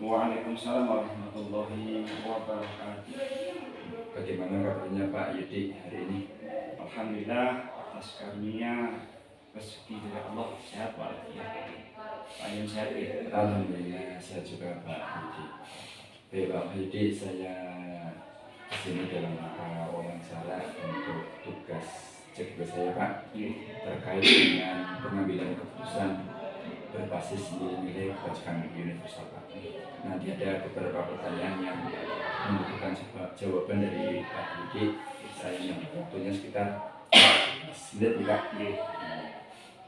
Waalaikumsalam warahmatullahi wabarakatuh. Bagaimana kabarnya Pak Yudi hari ini? Alhamdulillah atas karunia rezeki dari Allah sehat walafiat. Pak Yun sehat ya? Alhamdulillah saya juga Pak Yudi. Baik Pak Yudi, saya kesini dalam rangka wawancara untuk tugas saya Pak terkait dengan pengambilan keputusan berbasis nilai-nilai kebajikan universal Pak. Nanti ada beberapa pertanyaan yang membutuhkan jawaban dari Pak Yudi. Saya yang waktunya sekitar 10 menit Pak.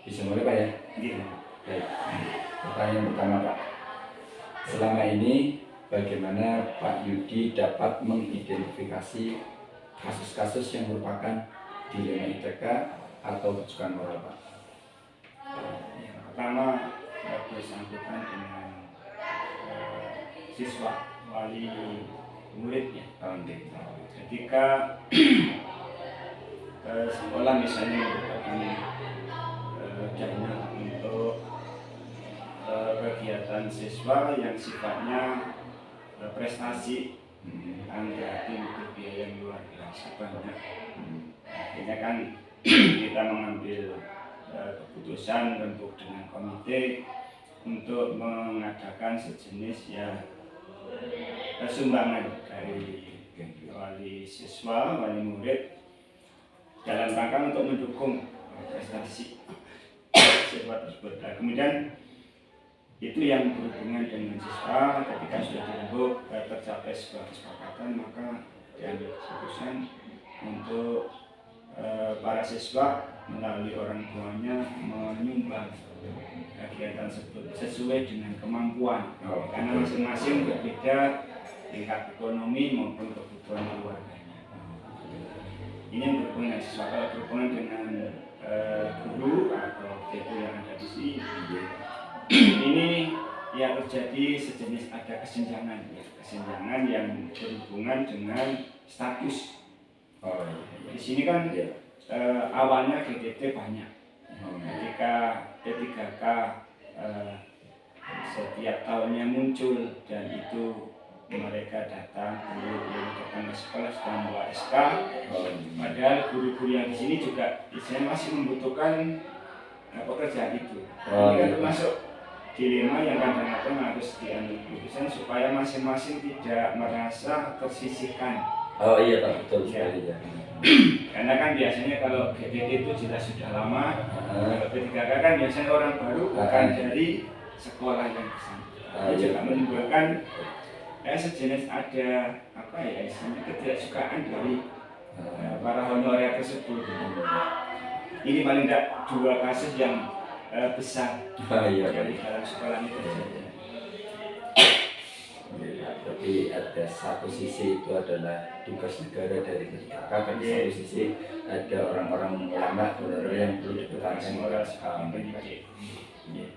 Bisa mulai Pak ya? Baik. Pertanyaan pertama Pak, selama ini bagaimana Pak Yudi dapat mengidentifikasi kasus-kasus yang merupakan dilema ITK atau rujukan moral Pak? Yang pertama bersangkutan dengan siswa wali muridnya. Ketika sekolah misalnya merupakan dana untuk kegiatan siswa yang sifatnya prestasi, kan berarti untuk biaya yang luar biasa banyak. Akhirnya kan kita mengambil keputusan bentuk dengan komite untuk mengadakan sejenis sumbangan dari wali siswa, wali murid dalam rangka untuk mendukung prestasi siswa tersebut. Nah, kemudian itu yang berhubungan dengan siswa. Ketika sudah dirembuk tercapai sebuah kesepakatan, maka diambil keputusan untuk para siswa melalui orang tuanya menyumbang kegiatan tersebut sesuai dengan kemampuan, karena masing-masing berbeda tingkat ekonomi maupun kebutuhan keluarganya. Ini yang berhubungan dengan siswa. Kalau berhubungan dengan guru atau guru yang ada di sini, ini yang terjadi sejenis ada kesenjangan yang berhubungan dengan status. Di sini kan awalnya GTT banyak. Ketika P3K setiap tahunnya muncul dan itu mereka datang ke sekolah setelah membawa SK. Padahal guru-guru yang di sini juga masih membutuhkan pekerjaan itu. Ini kan termasuk dilema yang kadang-kadang harus diambil keputusan supaya masing-masing tidak merasa tersisihkan. Oh iya Pak, betul sekali ya. Karena kan biasanya kalau GTT itu jelas sudah lama, kalau P3K kan biasanya orang baru bukan dari sekolah yang bersangkutan. Ini juga menimbulkan sejenis ada ketidaksukaan dari para honorer tersebut. Ini paling tidak 2 kasus yang besar dari dalam sekolah itu terjadi. Tapi ada satu sisi itu adalah tugas negara dari P3K, dan di satu sisi ada orang-orang ulama yang perlu dipertahankan oleh pendidik.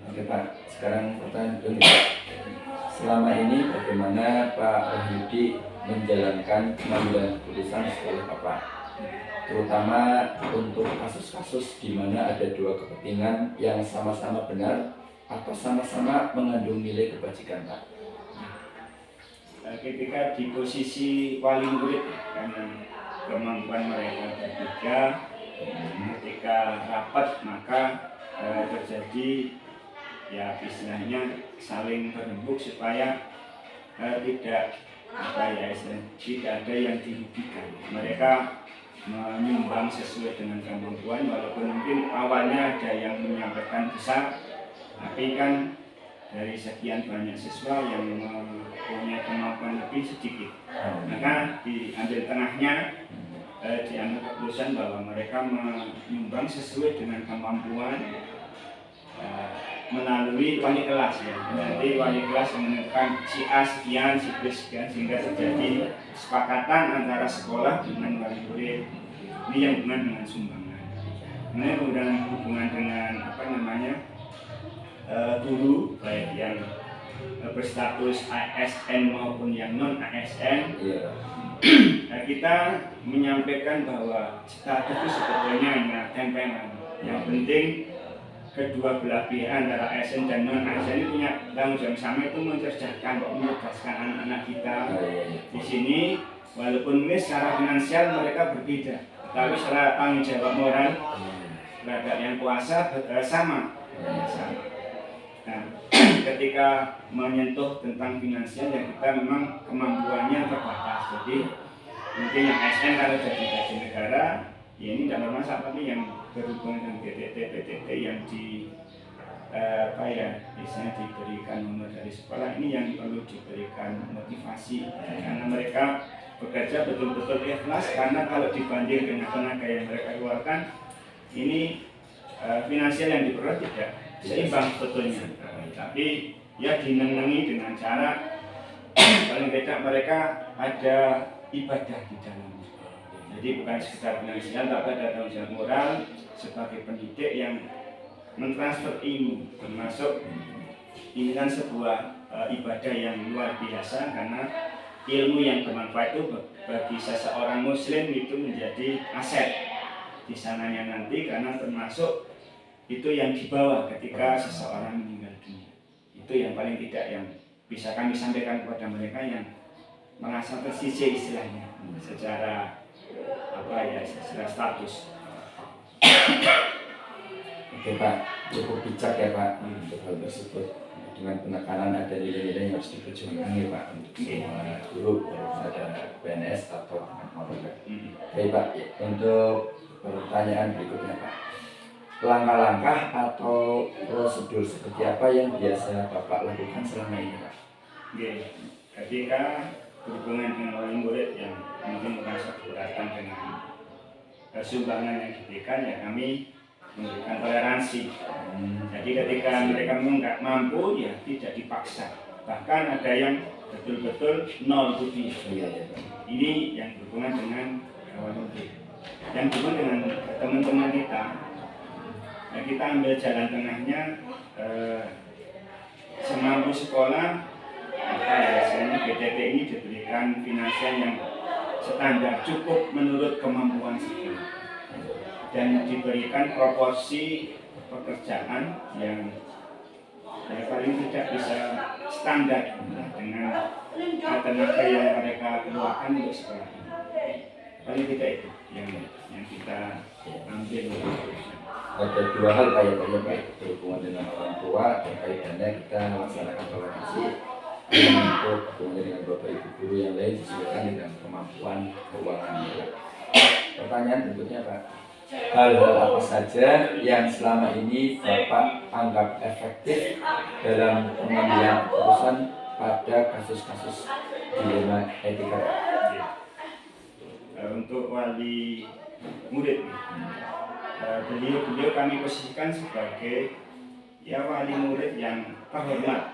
Oke Pak, sekarang pertanyaan kedua. Selama ini bagaimana Pak Wahyudi menjalankan pengambilan keputusan sekolah Bapak, terutama untuk kasus-kasus di mana ada 2 kepentingan yang sama-sama benar atau sama-sama mengandung nilai kebajikan Pak? Ketika di posisi wali murid, karena kemampuan mereka berbeda, ketika rapat maka terjadi istilahnya saling berembuk supaya tidak ada yang dirugikan. Mereka menyumbang sesuai dengan kemampuan, walaupun mungkin awalnya ada yang menyampaikan besar, tapi kan dari sekian banyak siswa yang mempunyai kemampuan lebih sedikit, maka diambil tengahnya, diambil keputusan bahwa mereka menyumbang sesuai dengan kemampuan melalui wali kelas ya. Nanti wali kelas menentukan si A sekian, si B sekian, sehingga terjadi kesepakatan antara sekolah dengan wali murid. Ini yang hubungan dengan sumbangan. Ini hubungan dengan apa namanya guru, baik yang berstatus ASN maupun yang non ASN. Kita menyampaikan bahwa status itu sebetulnya hanya tempelan. Yang penting kedua belah pihak antara ASN dan non ASN ini punya tanggung jawab sama, itu mencerdaskan anak-anak kita di sini. Walaupun mungkin secara finansial mereka berbeda, tapi secara tanggung jawab moral terhadap yang kuasa sama. Nah, ketika menyentuh tentang finansial ya kita memang kemampuannya terbatas. Jadi mungkin yang ASN kalau jadi gaji negara ya ini tidak bermasalah, tapi yang berhubungan dengan PTT yang di biasanya diberikan nomor dari sekolah, ini yang perlu diberikan motivasi karena mereka bekerja betul-betul ikhlas, karena kalau dibanding dengan tenaga yang mereka keluarkan ini finansial yang diperoleh tidak seimbang sebetulnya. Tapi ya dinenangi dengan cara paling tidak mereka ada ibadah di dalamnya. Jadi bukan sekedar finansial, tapi ada tanggung jawab moral sebagai pendidik yang mentransfer ilmu, termasuk ini kan sebuah ibadah yang luar biasa, karena ilmu yang bermanfaat itu bagi seseorang muslim itu menjadi aset di sananya nanti, karena termasuk itu yang dibawa ketika seseorang meninggal dunia. Itu yang paling tidak yang bisa kami sampaikan kepada mereka yang merasa tersisih istilahnya secara secara status. Oke Pak, cukup bijak ya Pak untuk hal tersebut, dengan penekanan ada nilai-nilai yang harus diperjuangkan ya Pak untuk semua guru, ada PNS atau apapun. Baik Pak, untuk pertanyaan berikutnya Pak, langkah-langkah atau prosedur seperti apa yang biasa Bapak lakukan selama ini Pak? Oke, ketika berhubungan dengan wali murid yang mungkin merasa keberatan dengan sumbangan yang diberikan, ya kami memberikan toleransi. Jadi ketika mereka memang nggak mampu, ya tidak dipaksa. Bahkan ada yang betul-betul nol rupiah. Ini yang berhubungan dengan wali murid. Yang berhubungan dengan teman-teman kita, ya kita ambil jalan tengahnya, semampu sekolah. Biasanya PTT ini diberikan finansial yang standar cukup menurut kemampuan sekolah, dan diberikan proporsi pekerjaan yang paling tidak bisa standar dengan tenaga yang mereka keluarkan untuk sekolah. Paling tidak itu yang kita ambil. Ada dua hal Pak ya Pak, berhubungan dengan orang tua, terkait dana kita melaksanakan toleransi. Untuk hubungannya dengan Bapak Ibu guru yang lain disesuaikan dengan kemampuan keuangan mereka. Pertanyaan berikutnya Pak, hal-hal apa saja yang selama ini Bapak anggap efektif dalam pengambilan keputusan pada kasus-kasus dilema etika? Untuk wali murid, beliau kami posisikan sebagai wali murid yang terhormat.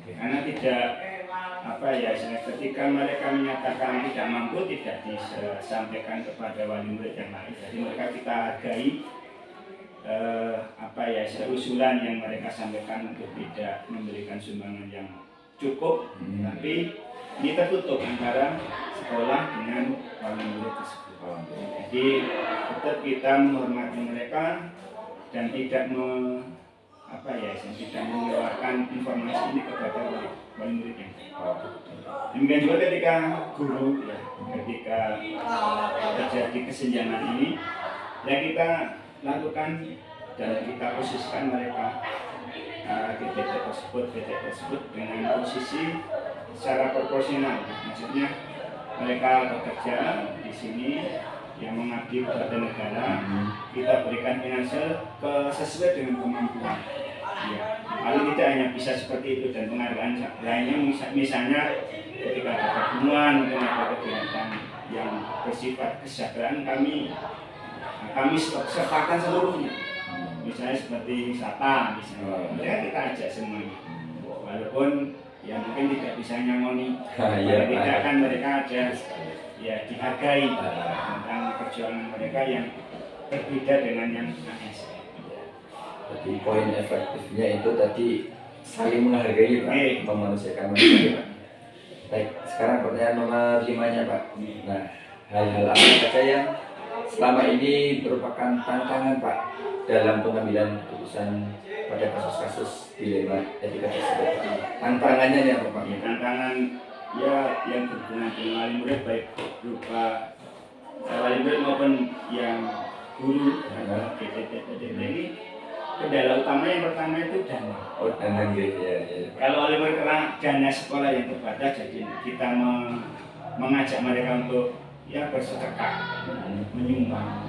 Karena tidak ketika mereka menyatakan tidak mampu, tidak disampaikan kepada wali murid yang lain. Jadi mereka kita hargai usulan yang mereka sampaikan untuk tidak memberikan sumbangan yang cukup, tapi ini tertutup antara sekolah dengan wali murid tersebut. Jadi tetap kita menghormati mereka dan tidak tidak mengeluarkan informasi ini kepada wali muridnya. Demikian juga ketika guru, ketika terjadi kesenjangan ini, kita lakukan dan kita posisikan mereka PTT tersebut dengan posisi secara proporsional. Maksudnya mereka bekerja di sini yang mengabdi kepada negara, kita berikan finansial sesuai dengan kemampuan. Paling tidak hanya bisa seperti itu, dan penghargaan lainnya misalnya ketika ada pertemuan, mungkin ada kegiatan yang bersifat kesejahteraan, kami sertakan seluruhnya. misalnya seperti wisata misalnya, mereka kita ajak semuanya, walaupun ya mungkin tidak bisa nyamoni, Iya, tidak Pak. kan mereka ada ya dihargai tentang perjuangan mereka yang berbeda dengan yang ASN. Jadi poin efektifnya itu tadi saling menghargai Pak, Oke. memanusiakan manusia Pak. Baik, sekarang pertanyaan nomor 5-nya Pak. Nah, hal-hal apa saja yang selama ini merupakan tantangan Pak dalam pengambilan keputusan pada kasus-kasus dilema etika tersebut Pak? Tantangannya nih apa Pak? Ya, tantangan ya yang berhubungan dengan wali murid baik berupa wali murid maupun yang guru PTT ini, kendala utama yang pertama itu dana. Oh, dan ya. Kalau wali murid karena dana sekolah yang terbatas, jadi kita mengajak mereka untuk ya bersedekah, menyumbang.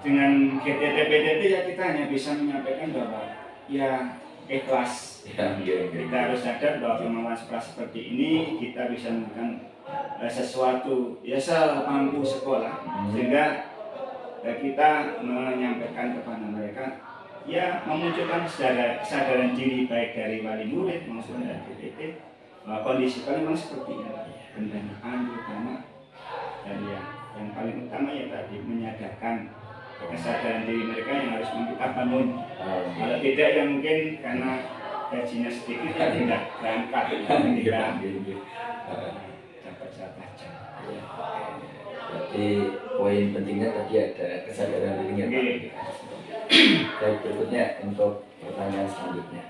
Dengan GTT PTT ya kita hanya bisa menyampaikan bahwa ya ikhlas. Kita harus sadar bahwa kemampuan sekolah seperti ini kita bisa memberikan sesuatu ya semampu sekolah, sehingga kita menyampaikan kepada mereka ya memunculkan kesadaran diri baik dari wali murid maupun dari PTT bahwa kondisi sekolah memang seperti ini, pendanaan terutama, dan yang paling utama ya tadi menyadarkan kesadaran diri mereka yang harus kita bangun. Kalau tidak ya mungkin karena gajinya sedikit ya tidak berangkat, tidak dapat saja. Berarti poin pentingnya tadi ada kesadaran dirinya Pak. Baik, berikutnya untuk pertanyaan selanjutnya.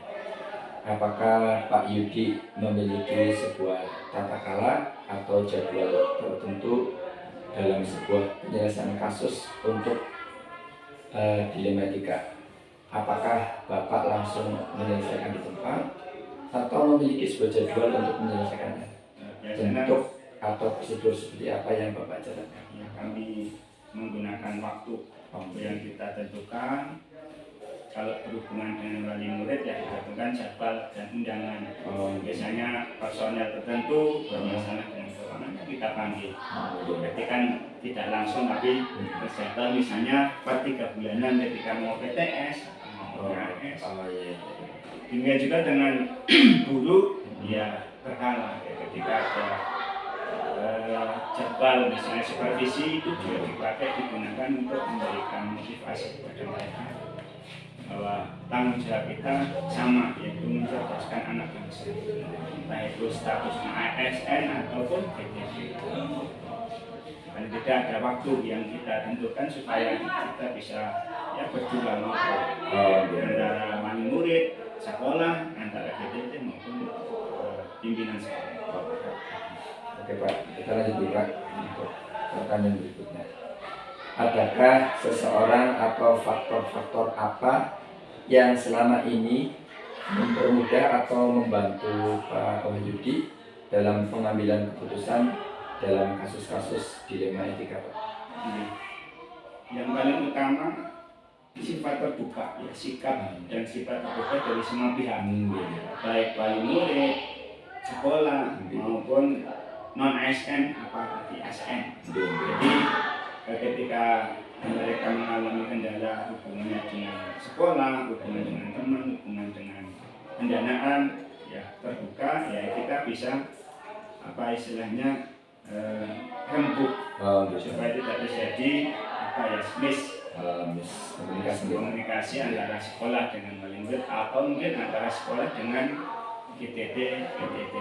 Apakah Pak Yudi memiliki sebuah tata cara atau jadwal tertentu dalam sebuah penyelesaian kasus untuk dilema etika? Apakah Bapak langsung menyelesaikan di tempat atau memiliki sebuah jadwal untuk menyelesaikannya? Bentuk atau prosedur seperti apa yang Bapak jalankan? Ya, kami menggunakan waktu yang kita tentukan. Kalau berhubungan dengan wali murid ya kita tentukan jadwal dan undangan. Biasanya personel tertentu bermasalah dengan keuangan kita panggil. Jadi kan tidak langsung tapi terjadwal, misalnya per 3 bulanan ketika mau PTS, mau AS. Demikian juga dengan guru ya berkala ketika ada jadwal misalnya supervisi itu juga dipakai digunakan untuk memberikan motivasi kepada mereka bahwa tanggung jawab kita sama, yaitu mencerdaskan anak bangsa, entah itu statusnya ASN ataupun PTT. Dan tidak ada waktu yang kita tentukan supaya kita bisa ya berjuang antara wali murid sekolah, antara PTT maupun pimpinan sekolah. Oke Pak, kita lanjut dulu Pak untuk pertanyaan berikutnya. Adakah seseorang atau faktor-faktor apa yang selama ini mempermudah atau membantu Pak Wahyudi dalam pengambilan keputusan dalam kasus-kasus dilema etika Pak? Yang paling utama sifat terbuka, ya, sikap dan sifat terbuka dari semua pihak, baik wali murid, sekolah maupun non ASN apalagi ASN. Jadi ketika mereka mengalami kendala hubungannya dengan sekolah, hubungan dengan teman, hubungan dengan pendanaan, ya terbuka, ya kita bisa apa istilahnya rembuk supaya tidak terjadi apa ya komunikasi antara sekolah dengan wali murid atau mungkin antara sekolah dengan GTT, PTT.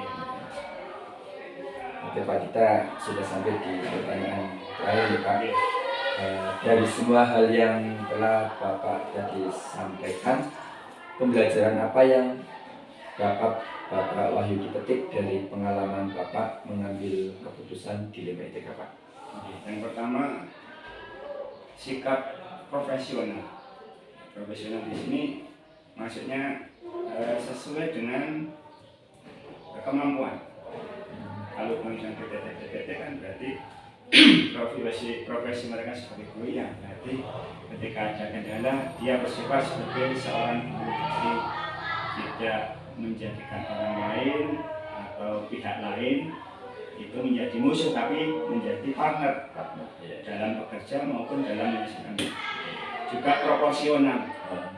Oke Pak, kita sudah sampai di pertanyaan terakhir Pak. Dari semua hal yang telah Bapak tadi sampaikan, pembelajaran apa yang dapat Bapak Wahyudi petik dari pengalaman Bapak mengambil keputusan dilema etika Pak? Yang pertama, sikap profesional. Profesional di sini maksudnya sesuai dengan kemampuan. Kalau misalnya PTT kan berarti profesi mereka sebagai guru, ya berarti ketika ada kendala dia bersifat sebagai seorang guru, jadi tidak menjadikan orang lain atau pihak lain itu menjadi musuh, tapi menjadi partner dalam bekerja maupun dalam menyelesaikan. juga proporsional.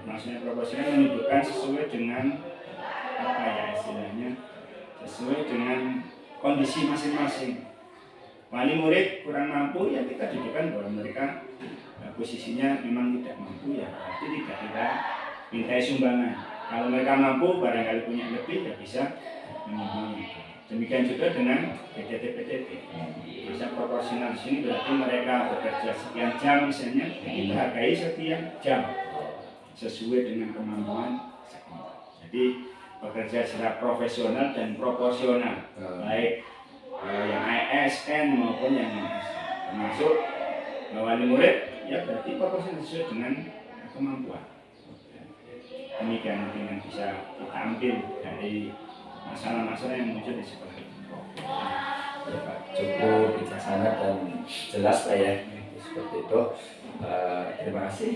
Maksudnya proporsional menunjukkan sesuai dengan apa ya istilahnya, sesuai dengan kondisi masing-masing. Wali murid kurang mampu ya kita dudukkan bahwa mereka posisinya memang tidak mampu ya berarti tidak kita mintai sumbangan. Kalau mereka mampu barangkali punya lebih ya bisa menyumbang. Demikian juga dengan PTT. Bisa proporsional di sini berarti mereka bekerja sekian jam misalnya, kita hargai sekian jam sesuai dengan kemampuan. Jadi bekerja secara profesional dan proporsional, baik yang ASN maupun yang termasuk wali murid ya berarti proporsional sesuai dengan kemampuan. Demikian mungkin yang bisa kita ambil dari masalah-masalah yang muncul di sekolah ini. Ya Pak, cukup bijaksana dan jelas Pak ya, seperti itu. Terima kasih.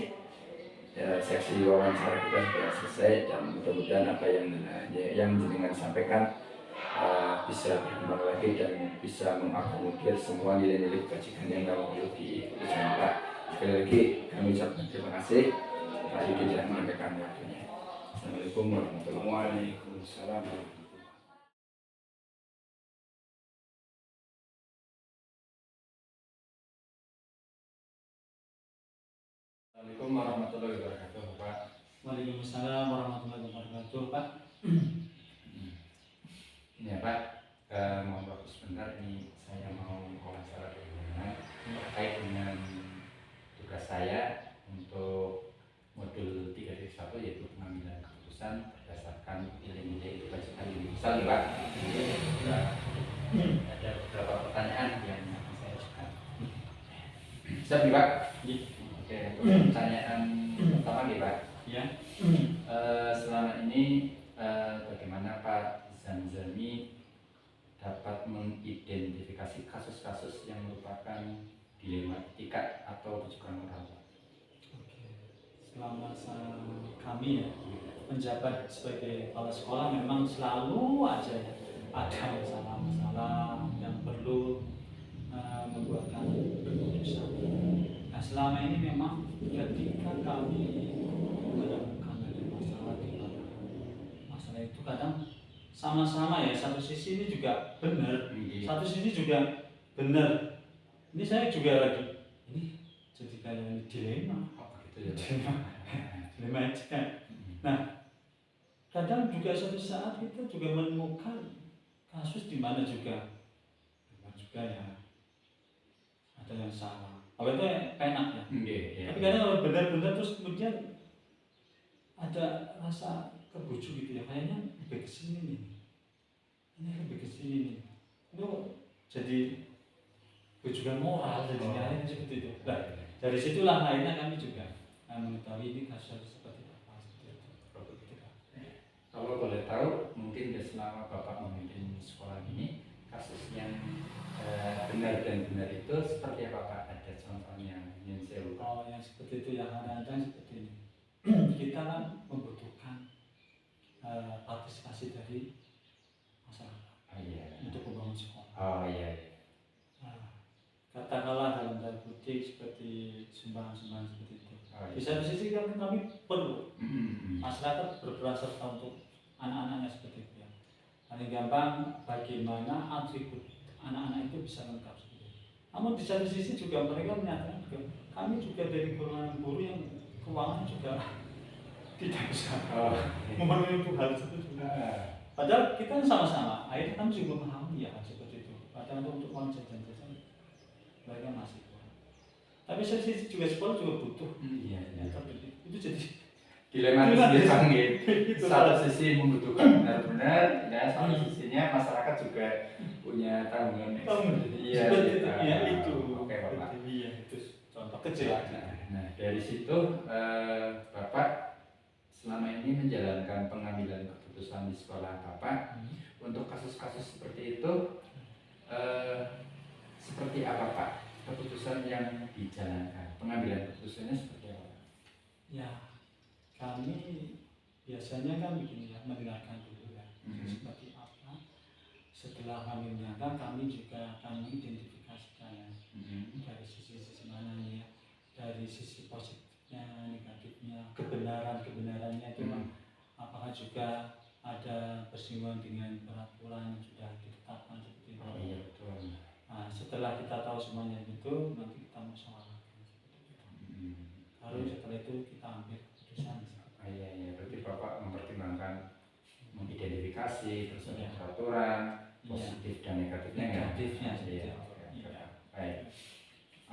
Ya, seksi wawancara kita sudah selesai dan mudah-mudahan apa yang jenengan sampaikan bisa berkembang lagi dan bisa mengakomodir semua nilai-nilai kebajikan yang kamu miliki di Pak. Sekali lagi kami ucapkan terima kasih Pak Yudi telah menyampaikan waktunya. Assalamualaikum warahmatullahi wabarakatuh. Assalamualaikum warahmatullahi wabarakatuh, Pak. Waalaikumsalam warahmatullahi wabarakatuh, Pak. Ini ya Pak, mohon waktu sebentar, ini saya mau wawancara dengan terkait dengan tugas saya untuk modul 3.1 yaitu pengambilan keputusan berdasarkan nilai-nilai kebajikan universal ya Pak. Ada beberapa pertanyaan yang akan saya ajukan. Siap nih Pak? Oke, untuk pertanyaan pertama nih Pak. Ya. Selama ini bagaimana Pak Zamzami dapat mengidentifikasi kasus-kasus yang merupakan dilema etika atau bujukan moral? Selama kami ya menjabat sebagai kepala sekolah memang selalu aja ya ada masalah-masalah yang perlu membuatkan keputusan. Nah selama ini memang ketika kami menemukan ada masalah di mana masalah itu kadang sama-sama ya, satu sisi ini juga benar, satu sisi juga benar. Ini saya juga lagi ini jadi kayak dilema. Dilema etika. Nah, kadang juga suatu saat kita juga menemukan kasus di mana juga ya ada yang salah. Kalau itu enak ya. Tapi kadang kalau benar-benar terus kemudian ada rasa terbujuk gitu ya, kayaknya lebih ke sini nih. Ini lebih ke sini nih. Itu jadi bujukan moral jadinya seperti itu. Nah, dari situlah akhirnya kami juga mengetahui ini kasus seperti apa. Kalau boleh tahu, mungkin selama Bapak memimpin sekolah ini, kasus yang benar dan benar itu seperti apa Pak? Ada contohnya yang saya lupa. Oh, yang seperti itu ya, kadang-kadang seperti ini. Kita kan membutuhkan partisipasi dari masyarakat untuk membangun sekolah. Nah, katakanlah dalam tanda kutip seperti sumbangan-sumbangan seperti itu. Di satu sisi kan kami perlu masyarakat berperan serta untuk anak-anaknya seperti itu ya. Paling gampang bagaimana atribut anak-anak itu bisa lengkap seperti itu. Namun di satu sisi juga mereka menyatakan juga kami juga dari golongan guru yang keuangan juga tidak bisa memenuhi hal tersebut. Padahal kita sama-sama, akhirnya kami juga memahami ya seperti itu. Padahal untuk uang jajan-jajan mereka masih kurang. Tapi satu sisi juga sekolah juga butuh. Itu jadi dilema itu satu sisi membutuhkan benar-benar, ya satu sisinya masyarakat juga punya tanggungan. Iya itu. Oke Bapak. Iya itu contoh kecil. Nah dari situ Bapak selama ini menjalankan pengambilan keputusan di sekolah Bapak untuk kasus-kasus seperti itu seperti apa Pak? Keputusan yang dijalankan, pengambilan keputusannya seperti apa? Ya, kami biasanya kan begini ya, mendengarkan dulu ya, seperti apa. Setelah kami mendengarkan, kami juga akan mengidentifikasikan dari sisi mana nih ya, dari sisi positifnya positifnya, negatifnya, kebenarannya itu apakah juga ada bersinggungan dengan peraturan yang sudah ditetapkan seperti itu. Oh iya betul. Nah, setelah kita tahu semuanya itu, nanti kita musyawarahkan seperti itu. Lalu setelah itu kita ambil keputusan. Oh iya iya, berarti Bapak mempertimbangkan, mengidentifikasi terus ada Iya. peraturan Iya. positif dan negatifnya. Negatifnya Iya. seperti itu. Iya. Baik.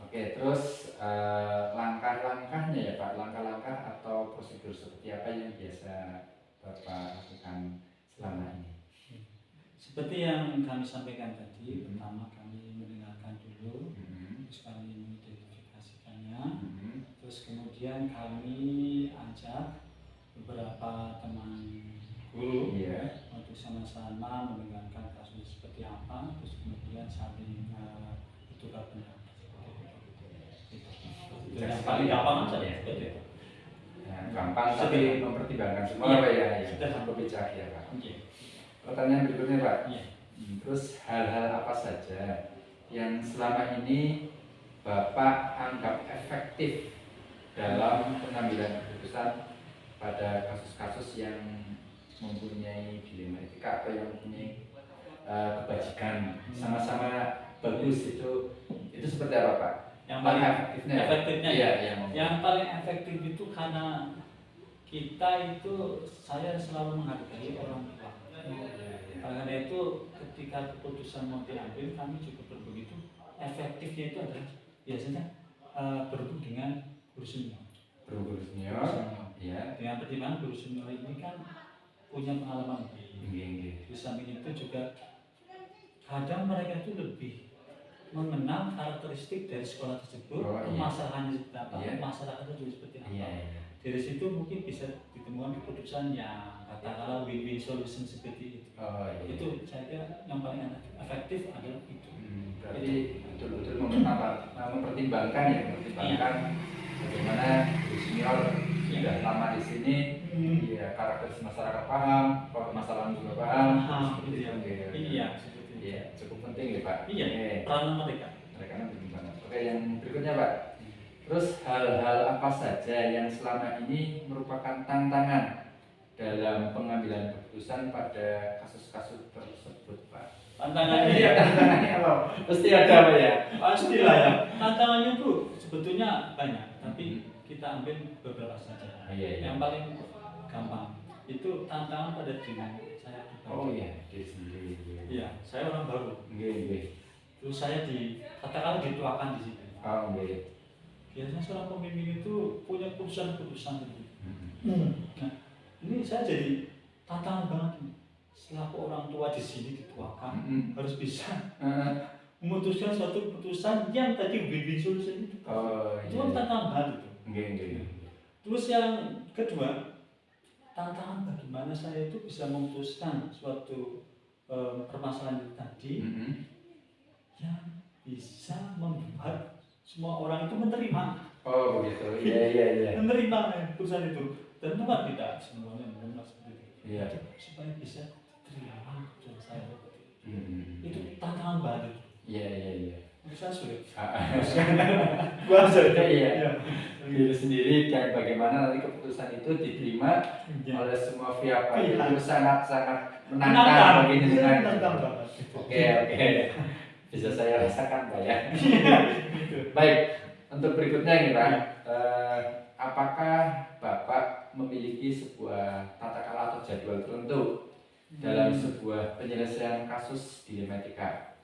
Oke, terus langkah-langkahnya ya Pak, langkah-langkah atau prosedur seperti apa yang biasa Bapak lakukan selama ini? Seperti yang kami sampaikan tadi, pertama kami mendengarkan dulu, Hmm. terus kami mengidentifikasikannya, Hmm. terus kemudian kami ajak beberapa teman guru Iya. untuk sama-sama mendengarkan kasus seperti apa, terus kemudian saling bertukar pendapat. Itu yang paling gampang aja ya, seperti itu. Ya, gampang tapi Sederhana. mempertimbangkan semua Iya. Pak ya, Sederhana. cukup bijak ya Pak. Iya. Pertanyaan berikutnya Pak. Iya. Terus hal-hal apa saja yang selama ini Bapak anggap efektif dalam pengambilan keputusan pada kasus-kasus yang mempunyai dilema etika atau yang mempunyai kebajikan sama-sama bagus, itu seperti apa Pak? Yang paling efektifnya? efektifnya Iya, ya. Yang paling efektif itu karena kita itu, saya selalu menghargai orang tua. Karena itu ketika keputusan mau diambil, kami juga begitu. Efektifnya itu adalah biasanya berhubung dengan guru senior. Guru senior, ya. Dengan pertimbangan guru senior ini kan punya pengalaman lebih. Di samping itu juga kadang mereka itu lebih mengenal karakteristik dari sekolah tersebut, permasalahannya seperti apa, masyarakatnya juga seperti apa. Iya. Dari situ mungkin bisa ditemukan keputusan yang katakanlah win-win solution seperti itu. Oh, iya. Itu saya kira yang paling efektif adalah itu. Berarti betul-betul mempertimbangkan ya, mempertimbangkan bagaimana guru senior sudah lama di sini, ya karakteristik masyarakat paham, permasalahan juga paham. Seperti itu. Iya, seperti itu. Iya, cukup penting ya Pak. Iya, peranan mereka. Mereka penting banget. Oke, yang berikutnya Pak. Terus hal-hal apa saja yang selama ini merupakan tantangan dalam pengambilan keputusan pada kasus-kasus tersebut Pak? Tantangannya apa? Pasti ada Pak ya? pastilah ya. Tantangannya tuh sebetulnya banyak, tapi kita ambil beberapa saja. Iya. Yang paling gampang itu tantangan pada diri saya. Oh iya, diri sendiri. Iya, saya orang baru. Iya. Terus saya katakanlah dituakan di situ. Oh iya. Biasanya seorang pemimpin itu punya keputusan-keputusan gitu. Nah, ini saya jadi tantangan banget nih. Selaku orang tua di sini dituakan, harus bisa memutuskan suatu keputusan yang tadi win-win solution itu. Oh iya. Itu kan tantangan banget itu. Iya. Terus yang kedua, tantangan bagaimana saya itu bisa memutuskan suatu permasalahan itu tadi yang bisa membuat semua orang itu menerima. Oh begitu. Iya. Menerima keputusan itu. Dan tempat tidak semuanya menerima seperti itu. Iya. Supaya bisa diterima keputusan saya. Itu Itu. tantangan baru. Iya. Bisa sulit. Bahasa iya. Diri sendiri dan bagaimana nanti keputusan itu diterima oleh semua pihak Pak. Itu sangat menantang begini dengan. Oke. Bisa saya rasakan Pak ya. Baik, untuk berikutnya ini Pak, apakah Bapak memiliki sebuah tata cara atau jadwal tertentu dalam sebuah penyelesaian kasus dilematika?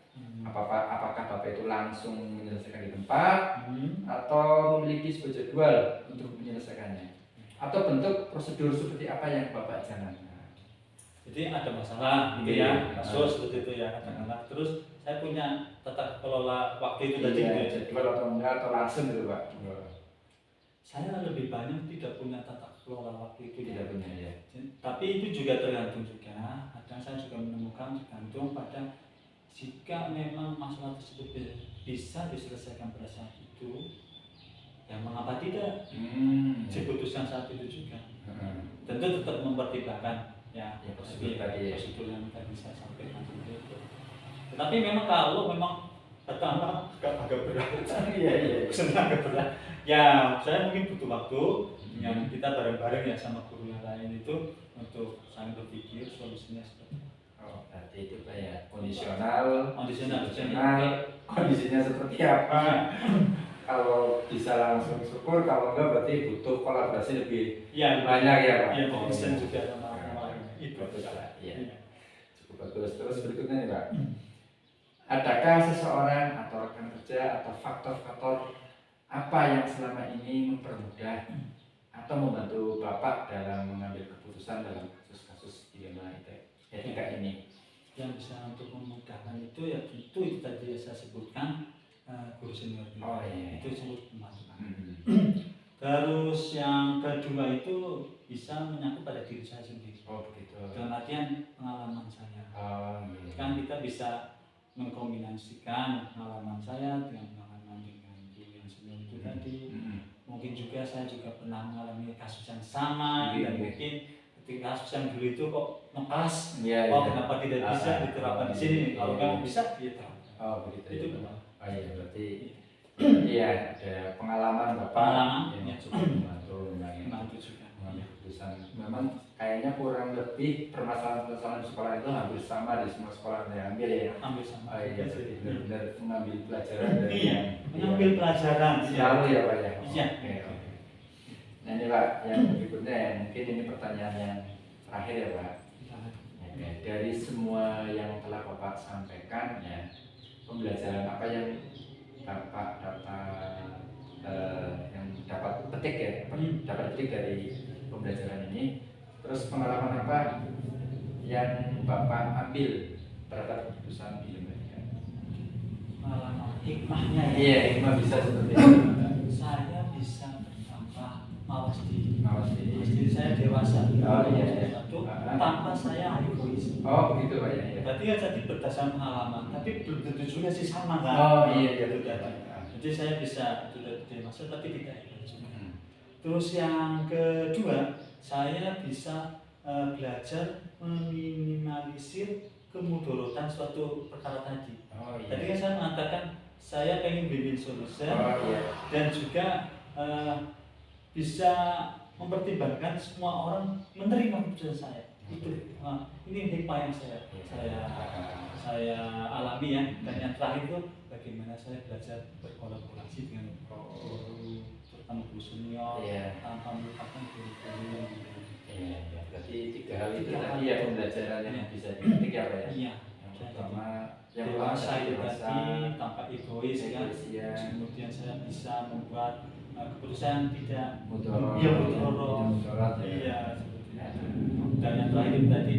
Apakah Bapak itu langsung menyelesaikan di tempat atau memiliki sebuah jadwal untuk menyelesaikannya? Atau bentuk prosedur seperti apa yang Bapak jalankan? Jadi ada masalah gitu ya, kasus seperti itu ya katakanlah. Terus saya punya tata kelola waktu itu tadi gitu ya. Jadwal atau enggak atau langsung gitu Pak? Saya lebih banyak tidak punya tata kelola waktu itu. Tidak punya ya. Tapi itu juga tergantung juga. Kadang saya juga menemukan tergantung pada jika memang masalah tersebut bisa diselesaikan pada saat itu, ya mengapa tidak? Diputuskan saat itu juga. Tentu tetap mempertimbangkan ya prosedur tadi ya. Prosedur yang tadi saya sampaikan itu. Tetapi memang kalau memang pertama agak berat. Iya. Senang agak berat. Ya, saya mungkin butuh waktu dengan kita bareng-bareng ya sama guru yang lain itu untuk saling berpikir solusinya seperti apa. Oh, berarti itu kayak kondisional, Kondisional. kondisinya seperti apa. Kalau bisa langsung syukur, kalau enggak berarti butuh kolaborasi lebih Ya, banyak ya Pak. ya konsen juga sama itu. Bagus Pak. Iya. Iya. Cukup bagus. Terus berikutnya nih Pak. Adakah seseorang atau rekan kerja atau faktor-faktor apa yang selama ini mempermudah atau membantu Bapak dalam mengambil keputusan dalam kasus-kasus dilema etika ini? Yang bisa untuk memudahkan itu ya itu tadi yang saya sebutkan guru senior itu. Oh iya. Itu sangat membantu. Hmm. Terus yang kedua itu bisa menyangkut pada diri saya sendiri. Oh begitu. Dalam artian pengalaman saya. Oh iya. Kan kita bisa mengkombinasikan pengalaman saya dengan pengalaman dengan guru yang senior itu tadi. Mungkin juga saya juga pernah mengalami kasus yang sama Iya, dan iya. mungkin ketika kasus yang dulu itu kok ngepas. Iya. Oh kenapa tidak bisa diterapkan di sini? Kalau Iya. nggak bisa, ya terapkan. Oh begitu. Itu ya. benar. Oh iya berarti iya ada pengalaman Bapak Pengalaman, yang ya. cukup membantu Membantu juga. mengambil keputusan. Memang kayaknya kurang lebih permasalahan-permasalahan di sekolah itu hampir sama di semua sekolah yang ambil ya. Ambil sama. Oh iya berarti benar-benar mengambil pelajaran dari Iya, yang mengambil pelajaran. selalu ya Pak ya. Iya. Oke. Nah ini Pak yang berikutnya ya, mungkin ini pertanyaan yang terakhir ya Pak. Ya, dari semua yang telah Bapak sampaikan ya, pembelajaran apa yang Bapak yang dapat petik ya, dapat petik dari pembelajaran ini, terus pengalaman apa yang Bapak ambil terhadap keputusan dilema etika? Pengalaman hikmahnya ya. Iya, hikmah bisa seperti itu. Saya bisa bertambah mawas diri. Mawas diri. Mawas diri saya dewasa. Oh, iya. Satu, tanpa saya egois. Oh begitu Pak ya. Berarti kan jadi berdasarkan pengalaman, tapi belum tentu juga sih sama kan? Oh iya iya Itu betul. tadi. Jadi saya bisa sudah dewasa tapi tidak egois juga. Hmm. Terus yang kedua, saya bisa belajar meminimalisir kemudorotan suatu perkara tadi. Oh iya. Tadi kan saya mengatakan saya pengen win-win solution Oh iya. dan juga bisa mempertimbangkan semua orang menerima keputusan saya. Itu ini hikmah yang saya alami ya. Dan yang terakhir itu bagaimana saya belajar berkolaborasi dengan guru terutama guru senior tanpa melupakan guru-guru yang Iya, ya. Berarti tiga hal itu tadi ya pembelajaran yang bisa dipetik ya Pak ya. iya. Yang pertama yang Dewasa itu dewasa, tadi tanpa egois kan. ya. Kemudian saya bisa membuat keputusan tidak Mudorot. iya mudorot. Mudorot, ya. Iya seperti itu. Dan yang terakhir tadi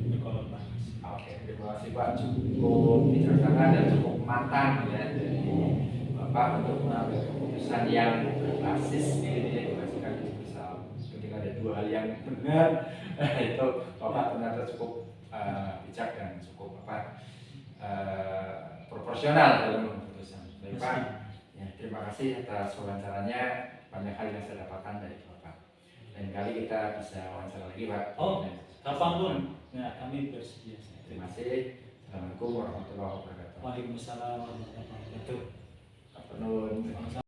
berkolaborasi. Oke, terima kasih Pak, cukup bijaksana dan cukup matang ya dari Bapak untuk mengambil keputusan yang berbasis ini berdasarkan misal ketika ada dua hal yang benar itu Bapak ternyata cukup bijak dan cukup proporsional dalam mengambil keputusan. Baik Pak, ya, terima kasih atas wawancaranya, banyak hal yang saya dapatkan dari Bapak. Lain kali kita bisa wawancara lagi Pak. Oh, kapanpun ya kami bersedia. Terima kasih. Assalamualaikum warahmatullahi wabarakatuh. Waalaikumsalam warahmatullahi wabarakatuh. Apa nun?